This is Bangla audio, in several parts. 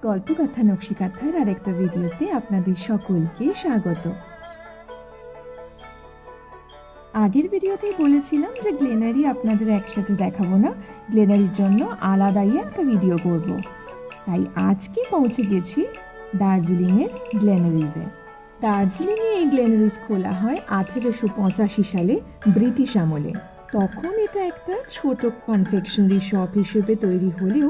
গল্পকথা নকশিকাথার আরেকটা ভিডিওতে আপনাদের সকলকে স্বাগত। আগের ভিডিওতেই বলেছিলাম যে গ্লেনারি আপনাদের একসাথে দেখাবো না, গ্লেনারির জন্য আলাদাই একটা ভিডিও করব। তাই আজকে পৌঁছে গেছি দার্জিলিংয়ের গ্লেনারিজে। দার্জিলিংয়ে এই গ্লেনারিজ খোলা হয় 1885 সালে ব্রিটিশ আমলে। তখন এটা একটা ছোট কনফেকশনারি শপ হিসেবে তৈরি হলেও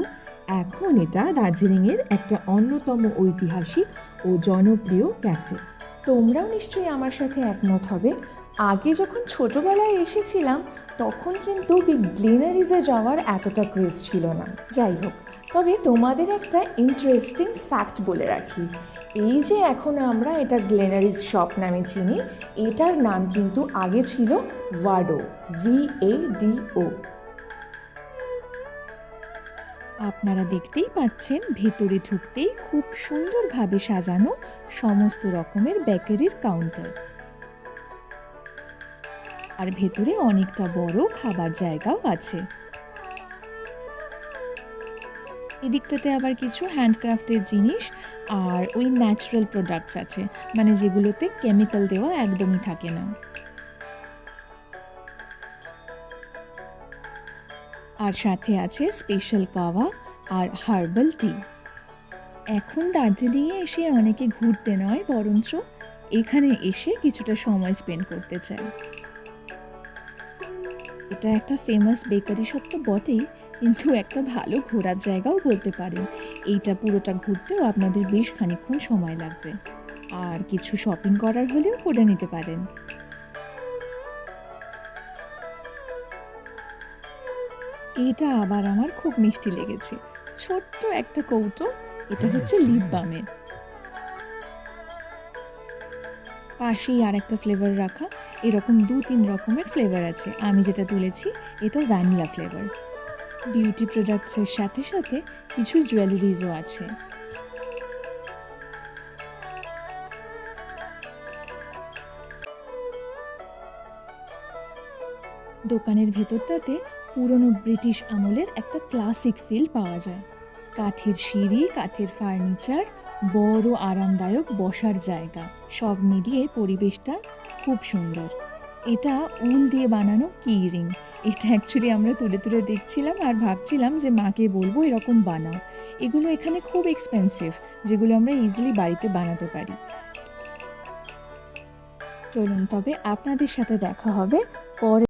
এখন এটা দার্জিলিংয়ের একটা অন্যতম ঐতিহাসিক ও জনপ্রিয় ক্যাফে। তোমরাও নিশ্চয়ই আমার সাথে একমত হবে, আগে যখন ছোটবেলায় এসেছিলাম তখন কিন্তু গ্লেনারিজে যাওয়ার এতটা ক্রেজ ছিল না। যাই হোক, তবে তোমাদের একটা ইন্টারেস্টিং ফ্যাক্ট বলে রাখি, এই যে এখন আমরা এটা গ্লেনারিজ শপ নামে চিনি, এটার নাম কিন্তু আগে ছিল ভাডো, VADO। আপনারা দেখতেই পাচ্ছেন ভেতরে ঢুকতেই খুব সুন্দরভাবে সাজানো সমস্ত রকমের বেকারির কাউন্টার, আর ভেতরে অনেকটা বড় খাবার জায়গাও আছে। এদিকটাতে আবার কিছু হ্যান্ডক্রাফটের জিনিস আর ওই ন্যাচারাল প্রোডাক্টস আছে, মানে যেগুলোতে কেমিক্যাল দেওয়া একদমই থাকে না। আর সাথে আছে স্পেশাল কাওয়া আর হার্বাল টি। এখন দার্জিলিংয়ে এসে অনেকে ঘুরতে নয়, বরঞ্চ এখানে এসে কিছুটা সময় স্পেন্ড করতে চায়। এটা একটা ফেমাস বেকারি শপ তো বটেই, কিন্তু একটা ভালো ঘোরার জায়গাও বলতে পারেন। এইটা পুরোটা ঘুরতেও আপনাদের বেশ খানিকক্ষণ সময় লাগবে, আর কিছু শপিং করার হলেও করে নিতে পারেন। এটা আবার আমার খুব মিষ্টি লেগেছে, ছোট্ট একটা কৌটো। এটা হচ্ছে লিপ বামের। পাশেই আর একটা ফ্লেভার রাখা, এরকম 2-3 রকমের ফ্লেভার আছে। আমি যেটা তুলেছি এটা ভ্যানিলা ফ্লেভার। বিউটি প্রোডাক্টসের সাথে সাথে কিছু জুয়েলারিজও আছে। দোকানের ভেতরটাতে পুরনো ব্রিটিশ আমলের একটা ক্লাসিক ফিল পাওয়া যায়। কাঠের সিঁড়ি, কাঠের ফার্নিচার, বড় আরামদায়ক বসার জায়গা, সব মিলিয়ে পরিবেশটা খুব সুন্দর। এটা উল দিয়ে বানানো কি রিং। এটা অ্যাকচুয়ালি আমরা তুলে তুলে দেখছিলাম আর ভাবছিলাম যে মাকে বলবো এরকম বানাও। এগুলো এখানে খুব এক্সপেন্সিভ, যেগুলো আমরা ইজিলি বাড়িতে বানাতে পারি। চলুন তবে আপনাদের সাথে দেখা হবে পরে।